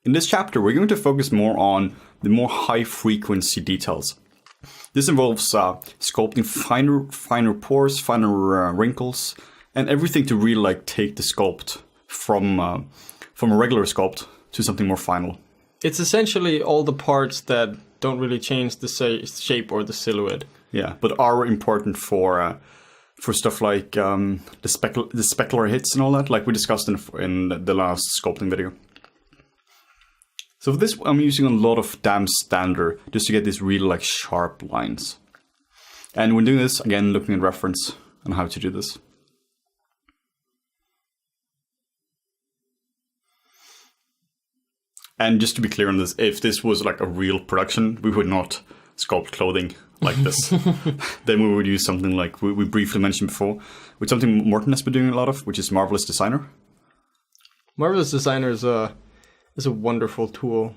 In this chapter, we're going to focus more on the more high-frequency details. This involves sculpting finer pores, finer wrinkles, and everything to really like take the sculpt from a regular sculpt to something more final. It's essentially all the parts that don't really change the shape or the silhouette. Yeah, but are important for stuff like the specular hits and all that, like we discussed in the last sculpting video. So for this, I'm using a lot of damp standard just to get these really like sharp lines. And when doing this, again, looking at reference on how to do this. And just to be clear on this, if this was like a real production, we would not sculpt clothing like this. Then we would use something like we briefly mentioned before, with something Morten has been doing a lot of, which is Marvelous Designer. Marvelous Designer is a wonderful tool.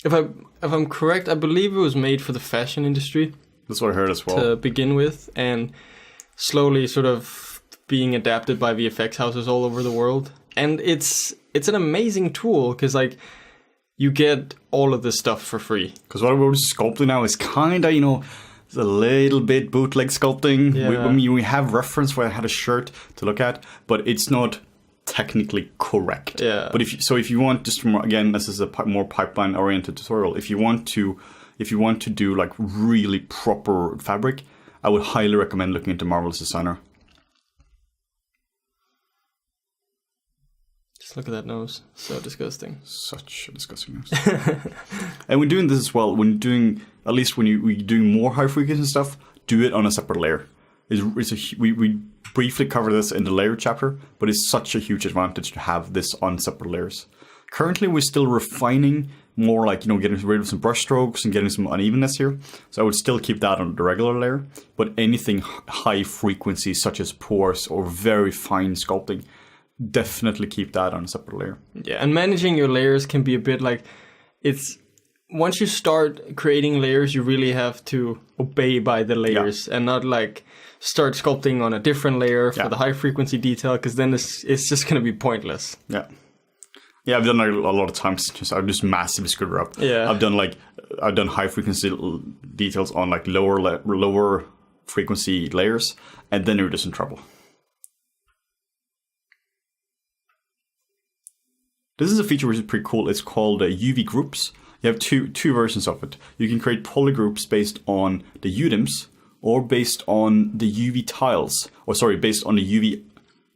If I'm correct, I believe it was made for the fashion industry. That's what I heard as well. To begin with, and slowly sort of being adapted by VFX houses all over the world. And it's an amazing tool because like you get all of this stuff for free. Because what we're sculpting now is kind of, it's a little bit bootleg sculpting. Yeah. We have reference where I had a shirt to look at, but it's not technically correct. Yeah. But if you want, just more, again, this is a more pipeline oriented tutorial. If you want to do like really proper fabric, I would highly recommend looking into Marvelous Designer. Just look at that nose. So disgusting. Such a disgusting nose. And when doing this as well, when doing, at least when you're doing more high frequency stuff, do it on a separate layer. We briefly cover this in the layer chapter, but it's such a huge advantage to have this on separate layers. Currently, we're still refining more, like, getting rid of some brush strokes and getting some unevenness here. So I would still keep that on the regular layer, but anything high frequency, such as pores or very fine sculpting, definitely keep that on a separate layer. Yeah, and managing your layers can be a bit like, once you start creating layers, you really have to obey by the layers and not like start sculpting on a different layer for the high frequency detail, because then it's just going to be pointless. Yeah. Yeah, I've done like a lot of times. I've just massively screwed her up. Yeah. I've done high frequency details on like lower frequency layers, and then you're just in trouble. This is a feature which is pretty cool. It's called UV groups. You have two versions of it. You can create polygroups based on the UDIMs or based on the UV tiles. Or sorry, based on the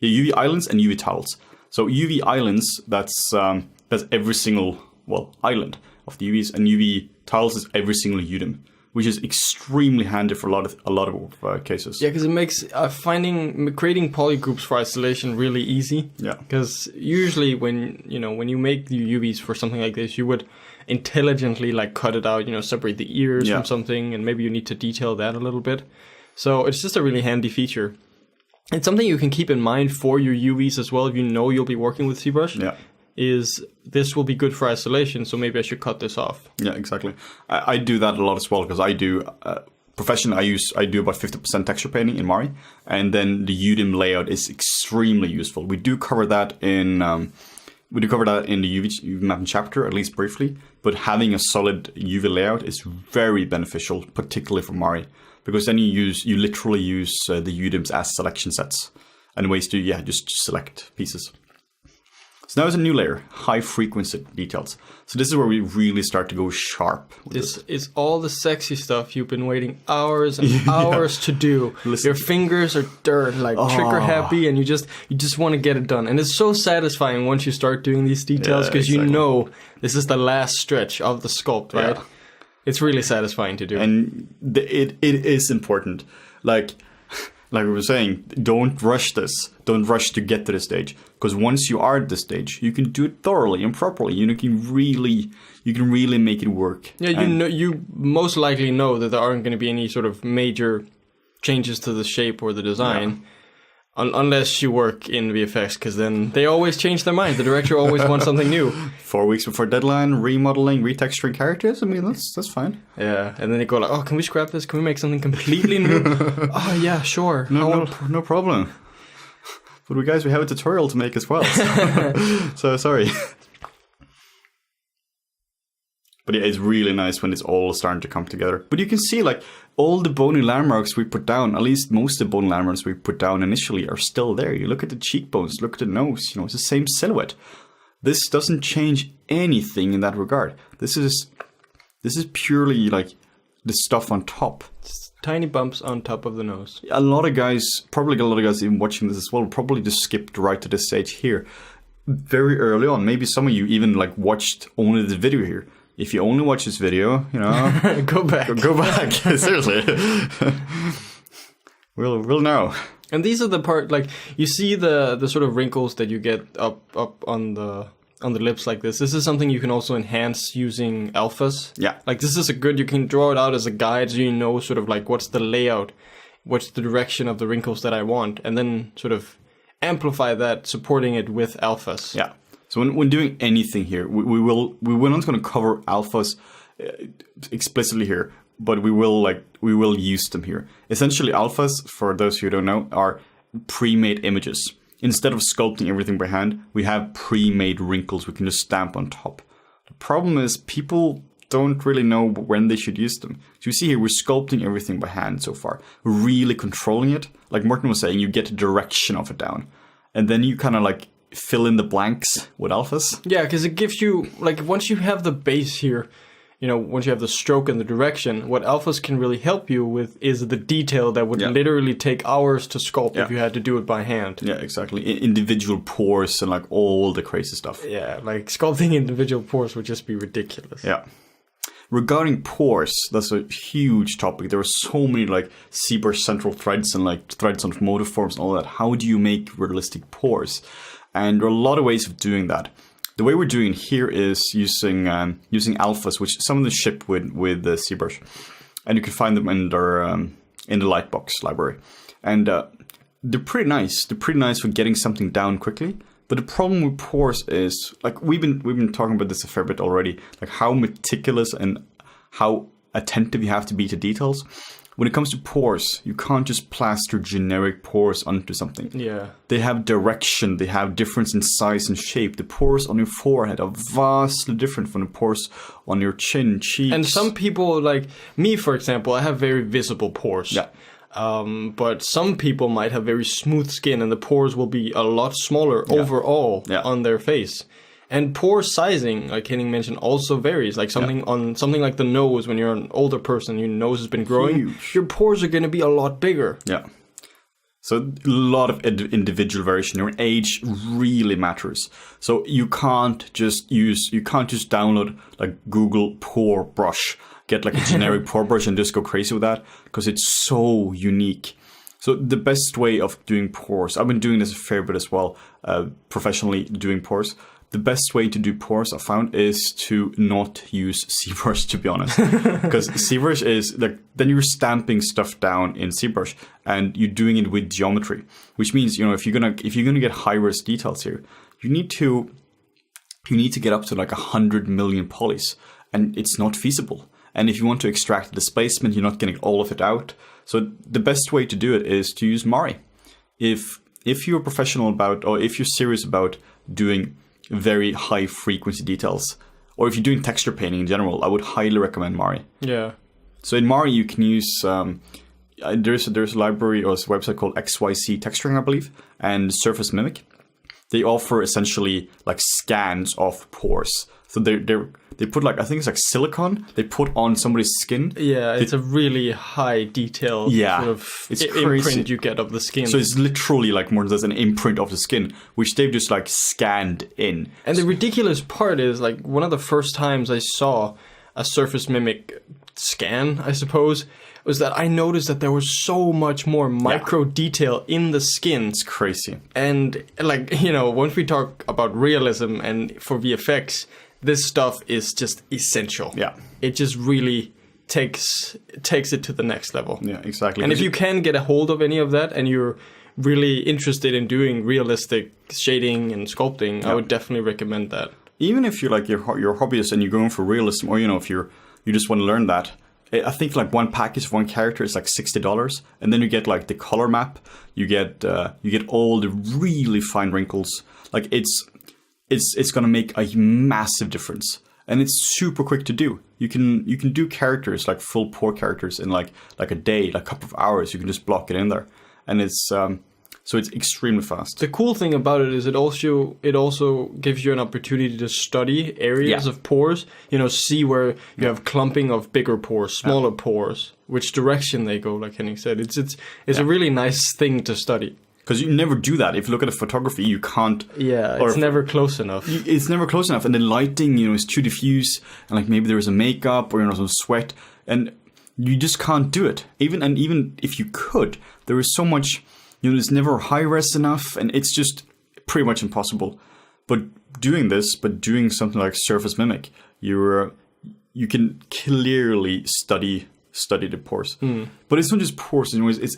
UV islands and UV tiles. So UV islands, that's every single island of the UVs, and UV tiles is every single UDIM, which is extremely handy for a lot of cases. Yeah, because it makes creating polygroups for isolation really easy. Yeah. Because usually when you make the UVs for something like this, you would intelligently like cut it out, separate the ears from something, and maybe you need to detail that a little bit. So it's just a really handy feature. It's something you can keep in mind for your UVs as well if you'll be working with ZBrush. Yeah. Is this will be good for isolation, so maybe I should cut this off. Yeah, exactly. I do that a lot as well, because I do professionally. I do about 50% texture painting in Mari, and then the UDIM layout is extremely useful. We do cover that in the UV mapping chapter, at least briefly. But having a solid UV layout is very beneficial, particularly for Mari, because then you literally use the UDIMs as selection sets and ways to just select pieces. So now there's a new layer, high frequency details. So this is where we really start to go sharp. This is all the sexy stuff you've been waiting hours and hours to do. Your fingers are dirt, like trigger happy, and you just want to get it done. And it's so satisfying once you start doing these details, because you know this is the last stretch of the sculpt, right? Yeah. It's really satisfying to do. And it is important. Like we were saying, don't rush this. Don't rush to get to this stage. Because once you are at this stage, you can do it thoroughly and properly. You can really make it work. Yeah, you most likely know that there aren't going to be any sort of major changes to the shape or the design. Yeah. Unless you work in VFX, because then they always change their mind. The director always wants something new. 4 weeks before deadline, remodeling, retexturing characters. I mean, that's fine. Yeah, and then they go like, "Oh, can we scrap this? Can we make something completely new?" Oh yeah, sure. No problem. But we have a tutorial to make as well. So sorry. But yeah, it's really nice when it's all starting to come together. But you can see like all the bony landmarks we put down, at least most of the bony landmarks we put down initially are still there. You look at the cheekbones, look at the nose, it's the same silhouette. This doesn't change anything in that regard. This is purely like the stuff on top. Just tiny bumps on top of the nose. A lot of guys, probably a lot of guys even watching this as well, probably just skipped right to this stage here. Very early on, maybe some of you even like watched only the video here. If you only watch this video, go back. Go back. Seriously. We'll know. And these are the part, like, you see the sort of wrinkles that you get up on the lips like this. This is something you can also enhance using alphas. Yeah. Like, this is you can draw it out as a guide so you know sort of like what's the layout, what's the direction of the wrinkles that I want, and then sort of amplify that, supporting it with alphas. Yeah. So when doing anything here, we're not going to cover alphas explicitly here, but we will use them here. Essentially, alphas, for those who don't know, are pre-made images. Instead of sculpting everything by hand, we have pre-made wrinkles we can just stamp on top. The problem is people don't really know when they should use them. So you see here, we're sculpting everything by hand so far. We're really controlling it. Like Martin was saying, you get the direction of it down. And then you kind of like fill in the blanks with alphas. Yeah, because it gives you, like, once you have the base here, once you have the stroke and the direction, what alphas can really help you with is the detail that would literally take hours to sculpt if you had to do it by hand. Yeah, exactly. Individual pores and like all the crazy stuff. Yeah, like sculpting individual pores would just be ridiculous. Yeah. Regarding pores, that's a huge topic. There are so many like ZBrush central threads and like threads on motive forms and all that. How do you make realistic pores? And there are a lot of ways of doing that. The way we're doing here is using alphas, which some of them ship with the ZBrush, and you can find them in the Lightbox library. And they're pretty nice. They're pretty nice for getting something down quickly. But the problem with pores is, like, we've been talking about this a fair bit already, like how meticulous and how attentive you have to be to details. When it comes to pores, you can't just plaster generic pores onto something. Yeah. They have direction, they have difference in size and shape. The pores on your forehead are vastly different from the pores on your chin, cheeks. And some people, like me, for example, I have very visible pores. Yeah. But some people might have very smooth skin and the pores will be a lot smaller overall on their face. And pore sizing, like Henning mentioned, also varies. Like something like the nose, when you're an older person, your nose has been growing, your pores are going to be a lot bigger. Yeah. So a lot of individual variation. Your age really matters. So you can't just download like Google pore brush, get like a generic pore brush and just go crazy with that, because it's so unique. So the best way of doing pores, I've been doing this a fair bit as well, professionally doing pores. The best way to do pores I found is to not use ZBrush, to be honest, because ZBrush is like, then you're stamping stuff down in ZBrush and you're doing it with geometry, which means, if you're gonna get high res details here, you need to get up to like 100 million polys, and it's not feasible. And if you want to extract the displacement, you're not getting all of it out. So the best way to do it is to use Mari. If you're professional about, or if you're serious about doing very high frequency details, or if you're doing texture painting in general, I would highly recommend Mari. Yeah. So in Mari you can use there's a library or a website called XYZ Texturing, I believe, and Surface Mimic. They offer essentially like scans of pores. So they put like, I think it's like silicone they put on somebody's skin. Yeah, it's a really high detail sort of imprint you get of the skin. So it's literally like more than an imprint of the skin, which they've just like scanned in. And the ridiculous part is, like, one of the first times I saw a Surface Mimic scan, I suppose, was that I noticed that there was so much more micro detail in the skin. It's crazy. And like, once we talk about realism and for VFX, this stuff is just essential. Yeah. It just really takes it to the next level. Yeah, exactly. And if you can get a hold of any of that and you're really interested in doing realistic shading and sculpting, I would definitely recommend that. Even if you're like you're hobbyist and you're going for realism, or if you just want to learn that, I think like one package of one character is like $60, and then you get like the color map, you get all the really fine wrinkles. Like it's going to make a massive difference. and it's super quick to do. You can do characters, like full pore characters, in like a day, like a couple of hours. You can just block it in there, and it's so it's extremely fast. The cool thing about it is it also gives you an opportunity to study areas of pores. See where you have clumping of bigger pores, smaller pores, which direction they go. Like Henning said, it's a really nice thing to study. Because you never do that. If you look at a photography, you can't. Yeah, it's never close enough. It's never close enough, and the lighting, is too diffuse, and like maybe there is a makeup or some sweat, and you just can't do it. Even if you could, there is so much. It's never high res enough, and it's just pretty much impossible. But doing something like Surface Mimic, you can clearly study the pores. But it's not just pores. It's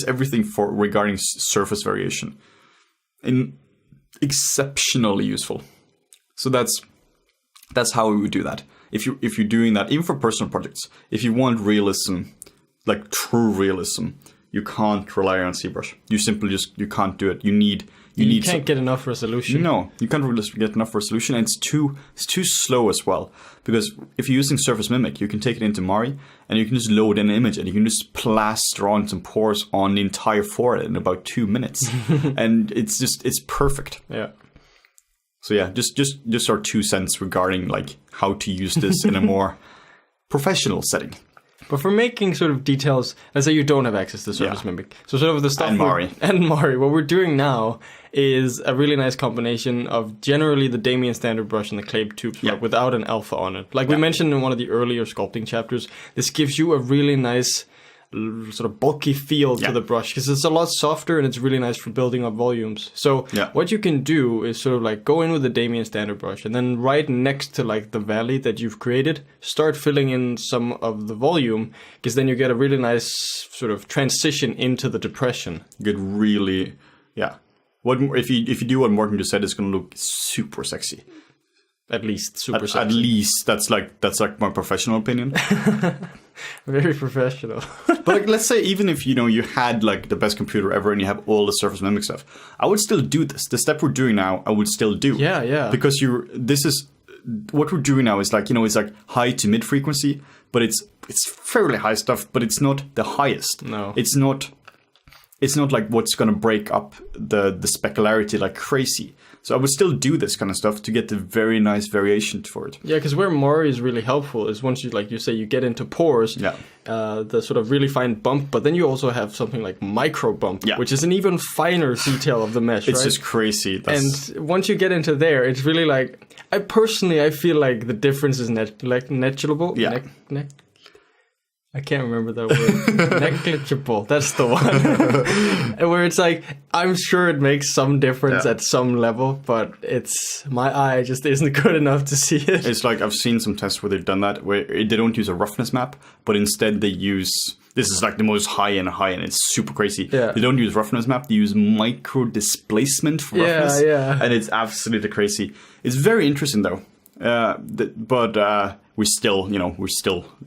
everything regarding surface variation, and exceptionally useful. So that's how we would do that. If you're doing that, even for personal projects, if you want realism, like true realism, you can't rely on ZBrush. You simply you can't do it. You can't get enough resolution. No, you can't really get enough resolution, and it's too slow as well. Because if you're using Surface Mimic, you can take it into Mari, and you can just load in an image, and you can just plaster on some pores on the entire forehead in about 2 minutes, and it's perfect. Yeah. So yeah, just our 2 cents regarding like how to use this in a more professional setting. But for making sort of details, let's say you don't have access to Surface Mimic. So sort of the stuff... And Mari. What we're doing now is a really nice combination of generally the Damien standard brush and the clay tubes, but without an alpha on it. Like we mentioned in one of the earlier sculpting chapters, this gives you a really nice sort of bulky feel to the brush, because it's a lot softer and it's really nice for building up volumes. So what you can do is sort of like go in with the Damien standard brush, and then right next to like the valley that you've created, start filling in some of the volume, because then you get a really nice sort of transition into the depression. You get really, What if you do what Morten just said, it's going to look super sexy. At least super sexy. At least that's like my professional opinion. Very professional. But like, let's say even if you had like the best computer ever and you have all the Surface Mimic stuff, I would still do this. The step we're doing now, I would still do. Yeah. Because what we're doing now is like it's like high to mid frequency, but it's fairly high stuff, but it's not the highest. No. It's not like what's going to break up the specularity like crazy. So I would still do this kind of stuff to get the very nice variation for it. Yeah, because where Mari is really helpful is once you, like you say, you get into pores, the sort of really fine bump, but then you also have something like micro bump, which is an even finer detail of the mesh, It's just crazy. And once you get into there, it's really like, I feel like the difference is negligible. Yeah. I can't remember that word. Negligible. That's the one. Where it's like, I'm sure it makes some difference at some level, but my eye just isn't good enough to see it. It's like, I've seen some tests where they've done that, where they don't use a roughness map, but instead they use, this is like the most high-end, it's super crazy. Yeah. They don't use roughness map, they use micro displacement for roughness. And it's absolutely crazy. It's very interesting though. But we're still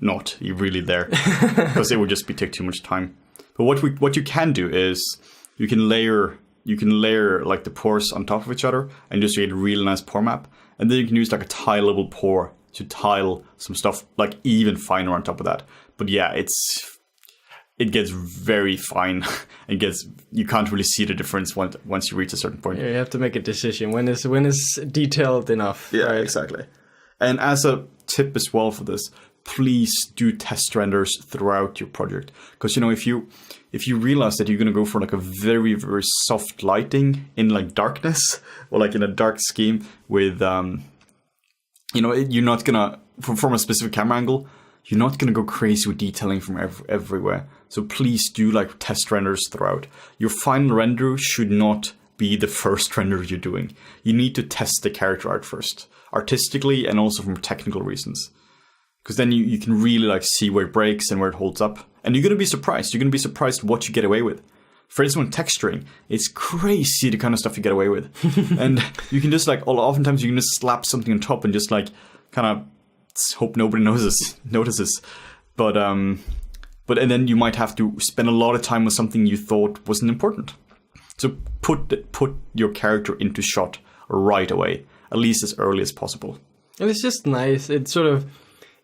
not really there, because it would just take too much time. But what you can do is you can layer like the pores on top of each other and just get a really nice pore map, and then you can use like a tileable pore to tile some stuff like even finer on top of that. But yeah, it gets very fine. You can't really see the difference once you reach a certain point. Yeah, you have to make a decision when is detailed enough. Yeah, right? Exactly. And as a tip as well for this, please do test renders throughout your project. Because if you realize that you're going to go for like a very, very soft lighting in like darkness, or like in a dark scheme with you're not gonna from a specific camera angle, you're not going to go crazy with detailing from everywhere. So please do like test renders throughout. Your final render should not be the first render you're doing. You need to test the character art first, artistically and also from technical reasons. Because then you can really like see where it breaks and where it holds up. And you're going to be surprised. You're going to be surprised what you get away with. For instance, when texturing, it's crazy the kind of stuff you get away with. And you can just like, oftentimes you can just slap something on top and just like kind of hope nobody notices. But and then you might have to spend a lot of time with something you thought wasn't important. So put your character into shot right away, at least as early as possible. And it's just nice. It sort of,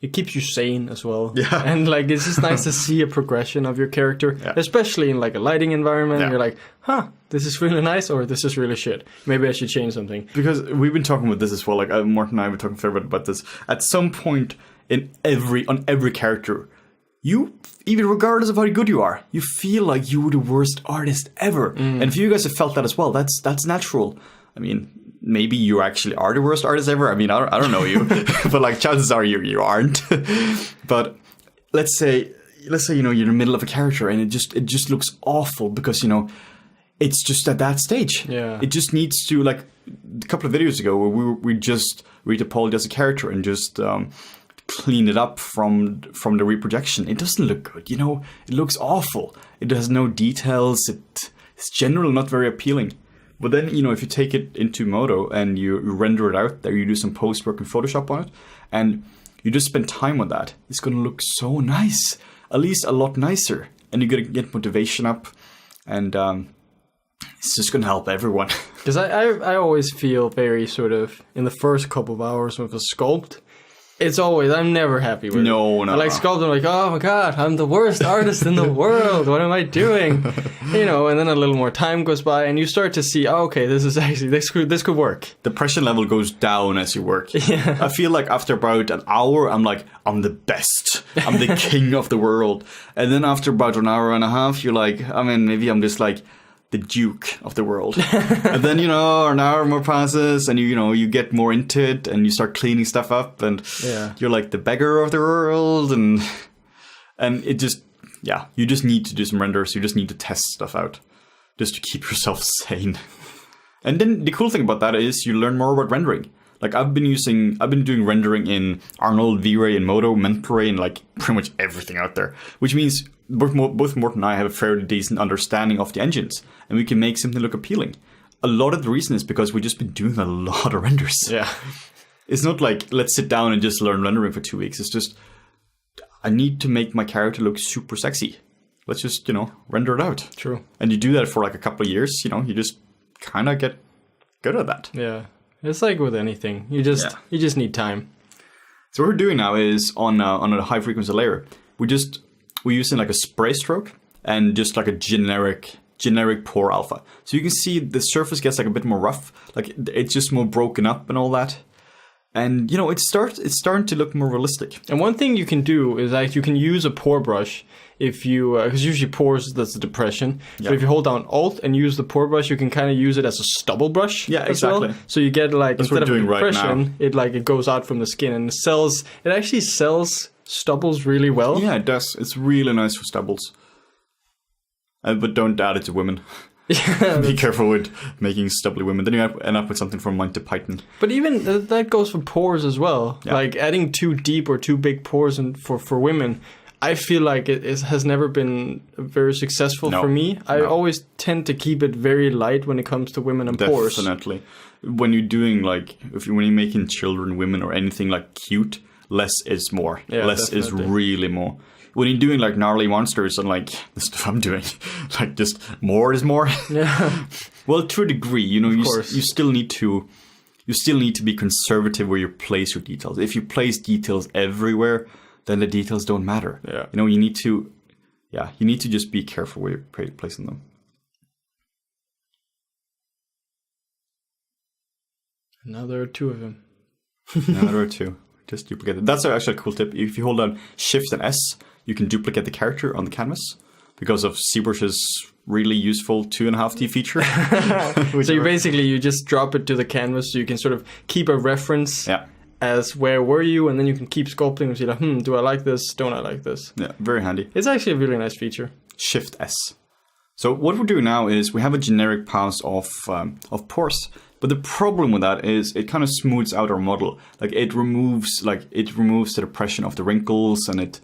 it keeps you sane as well. Yeah. And like, it's just nice to see a progression of your character, especially in like a lighting environment. You're like, this is really nice, or this is really shit. Maybe I should change something. Because we've been talking about this as well. Like Martin and I were talking a fair bit about this. At some point on every character, you, even regardless of how good you are, you feel like you were the worst artist ever. And if you guys have felt that as well, that's natural. I mean, maybe you actually are the worst artist ever. I mean, I don't know you, but like chances are you aren't. But let's say you know you're in the middle of a character and it just looks awful because you know it's just at that stage. Yeah. It just needs to, like a couple of videos ago where we apologized as a character and just clean it up from the reprojection. It doesn't look good, you know. It looks awful. It has no details. It's generally not very appealing. But then, you know, if you take it into Modo and you render it out there, you do some post work in Photoshop on it, and you just spend time on that, it's going to look so nice, at least a lot nicer, and you're going to get motivation up, and it's just going to help everyone. Because I always feel very sort of, in the first couple of hours with a sculpt, I'm never happy with it. No. I like sculpt, I'm like, oh my god, I'm the worst artist in the world. What am I doing? You know, and then a little more time goes by and you start to see, oh, okay, this could work. The pressure level goes down as you work. Yeah. I feel like after about an hour, I'm like, I'm the best. I'm the king of the world. And then after about an hour and a half, you're like, I mean, maybe I'm just like the Duke of the world. And then, you know, an hour more passes and you get more into it and you start cleaning stuff up and you're like the beggar of the world and it just, you just need to do some renders. You just need to test stuff out just to keep yourself sane. And then the cool thing about that is you learn more about rendering. Like I've been doing rendering in Arnold, V-Ray, and Modo, Mental Ray, and like pretty much everything out there. Which means both Morten and I have a fairly decent understanding of the engines, and we can make something look appealing. A lot of the reason is because we've just been doing a lot of renders. Yeah. It's not like, let's sit down and just learn rendering for 2 weeks. It's just, I need to make my character look super sexy. Let's just, render it out. True. And you do that for like a couple of years, you just kind of get good at that. Yeah. It's like with anything. You just need time. So what we're doing now is on a high frequency layer, we're using like a spray stroke and just like a generic pour alpha. So you can see the surface gets like a bit more rough, like it's just more broken up and all that. And it's starting to look more realistic. And one thing you can do is like you can use a pour brush if you because usually pores, that's the depression. So if you hold down Alt and use the pour brush, you can kind of use it as a stubble brush. Yeah, exactly. Well. So you get like that's instead of a right depression, it goes out from the skin and it actually sells stubbles really well. Yeah, it does. It's really nice for stubbles. But don't add it to women. Yeah, be careful with making stubbly women. Then you end up with something from Monty Python. But even that goes for pores as well. Yeah. Like adding too deep or too big pores for women, I feel like it has never been very successful for me. I always tend to keep it very light when it comes to women and pores. Definitely. When you're doing like, when you're making children, women, or anything like cute, less is more. Yeah, less is really more. When you're doing like gnarly monsters and like the stuff I'm doing, like just more is more. Yeah. Well, to a degree, you still need to be conservative where you place your details. If you place details everywhere, then the details don't matter. Yeah. You need to just be careful where you're placing them. Now there are two of them. Now there are two. Just duplicate it. That's actually a cool tip. If you hold down Shift and S, you can duplicate the character on the canvas because of ZBrush's really useful 2.5D feature. So you just drop it to the canvas so you can sort of keep a reference as where were you, and then you can keep sculpting and see like, do I like this? Don't I like this? Yeah, very handy. It's actually a really nice feature. Shift S. So what we're doing now is we have a generic pass of pores. But the problem with that is it kind of smooths out our model. Like it removes the depression of the wrinkles, and it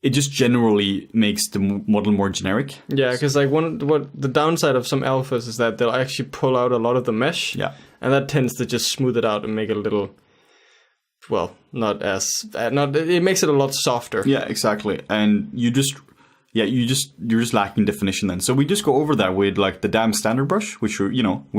just generally makes the model more generic. Yeah, because like what the downside of some alphas is that they'll actually pull out a lot of the mesh. Yeah, and that tends to just smooth it out and make it a little, well, it makes it a lot softer. Yeah, exactly. And you're just lacking definition then. So we just go over that with like the damn standard brush, which we've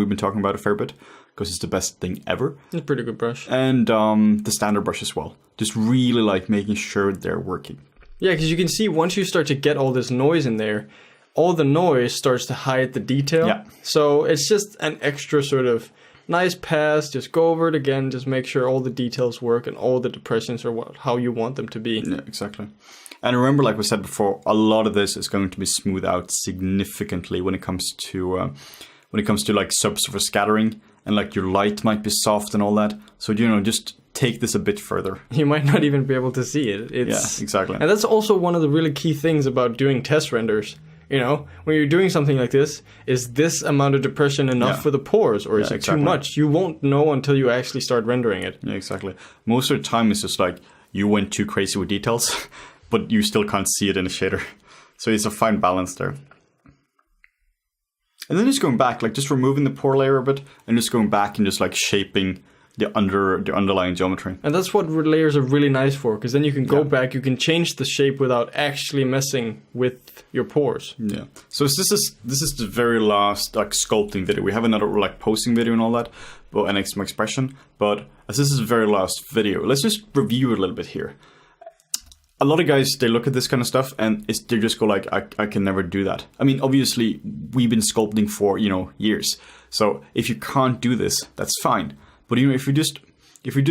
been talking about a fair bit. because it's the best thing ever. It's a pretty good brush. And the standard brush as well. Just really like making sure they're working. Yeah, because you can see once you start to get all this noise in there, all the noise starts to hide the detail. Yeah. So it's just an extra sort of nice pass. Just go over it again. Just make sure all the details work and all the depressions are how you want them to be. Yeah, exactly. And remember, like we said before, a lot of this is going to be smoothed out significantly when it comes to like subsurface scattering, and like your light might be soft and all that. So just take this a bit further. You might not even be able to see it. Yeah, exactly. And that's also one of the really key things about doing test renders. When you're doing something like this, is this amount of depression enough for the pores, or is it too much? You won't know until you actually start rendering it. Yeah, exactly. Most of the time it's just like you went too crazy with details, but you still can't see it in the shader. So it's a fine balance there. And then just going back, like just removing the pore layer a bit, and just going back and just like shaping the underlying geometry. And that's what layers are really nice for, because then you can go back, you can change the shape without actually messing with your pores. Yeah. So this is the very last like sculpting video. We have another like posing video and all that, but and my expression. But as this is the very last video, let's just review it a little bit here. A lot of guys, they look at this kind of stuff and they just go like, I can never do that. I mean, obviously we've been sculpting for years. So if you can't do this, that's fine. But if we just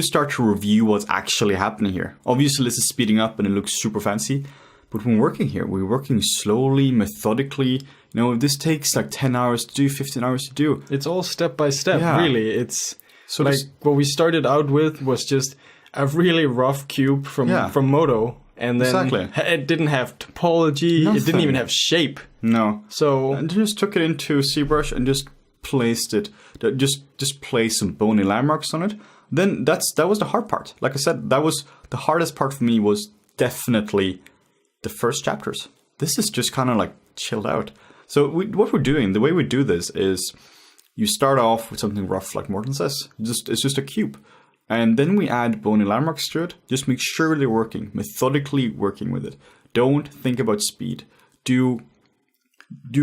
start to review what's actually happening here, obviously this is speeding up and it looks super fancy. But when working here, we're working slowly, methodically. This takes like 10 hours to do, 15 hours to do. It's all step by step, really. It's so like what we started out with was just a really rough cube from Modo. And then it didn't have topology. Nothing. It didn't even have shape. No. So and just took it into ZBrush and just placed it. Just placed some bony landmarks on it. Then that was the hard part. Like I said, that was the hardest part for me. Was definitely the first chapters. This is just kind of like chilled out. So what we're doing, the way we do this is, you start off with something rough, like Morten says. It's just a cube. And then we add bony landmarks to it. Just make sure they're working, methodically working with it. Don't think about speed. Do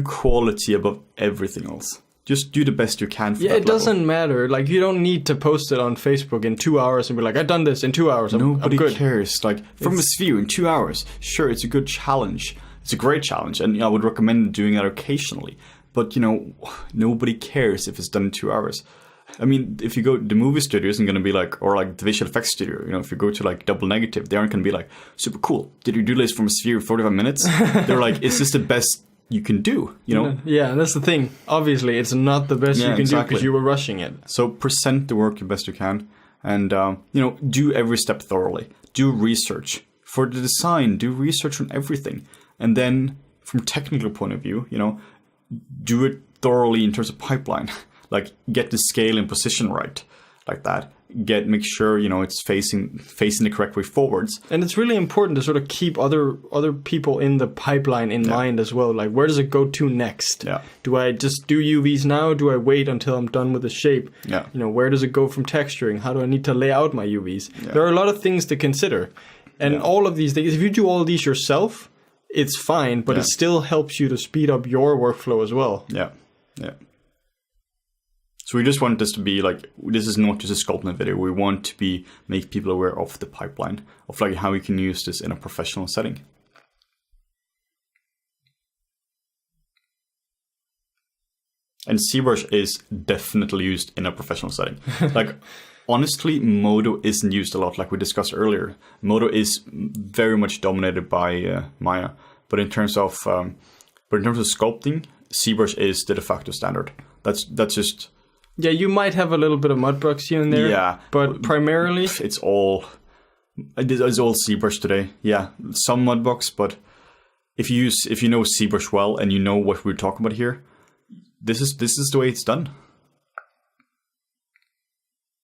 quality above everything else. Just do the best you can for that it doesn't matter. Like, you don't need to post it on Facebook in 2 hours and be like, I've done this in 2 hours. Nobody I'm good. cares. Like, from this view, in 2 hours, sure, it's a good challenge. It's a great challenge. And I would recommend doing that occasionally. But, nobody cares if it's done in 2 hours. I mean, if you go, the movie studio isn't going to be like, or like the visual effects studio, if you go to like Double Negative, they aren't going to be like, super cool. Did you do this from a sphere in 45 minutes? They're like, is this the best you can do, Yeah, that's the thing. Obviously, it's not the best you can do because you were rushing it. So present the work the best you can, and do every step thoroughly. Do research for the design. Do research on everything, and then from a technical point of view, do it thoroughly in terms of pipeline. Like, get the scale and position right, like that. Make sure it's facing the correct way forwards. And it's really important to sort of keep other people in the pipeline in mind as well. Like, where does it go to next? Yeah. Do I just do UVs now? Do I wait until I'm done with the shape? Yeah. Where does it go from texturing? How do I need to lay out my UVs? Yeah. There are a lot of things to consider, and all of these things. If you do all of these yourself, it's fine, but it still helps you to speed up your workflow as well. Yeah. Yeah. So we just want this to be like, this is not just a sculpting video. We want to make people aware of the pipeline, of like how we can use this in a professional setting. And ZBrush is definitely used in a professional setting. Like, honestly, Modo isn't used a lot, like we discussed earlier. Modo is very much dominated by Maya, but in terms of sculpting, ZBrush is the de facto standard. That's just. Yeah, you might have a little bit of Mudbox here and there. Yeah, but primarily it's all ZBrush today. Yeah, some Mudbox, but if you know ZBrush well and you know what we're talking about here, this is the way it's done.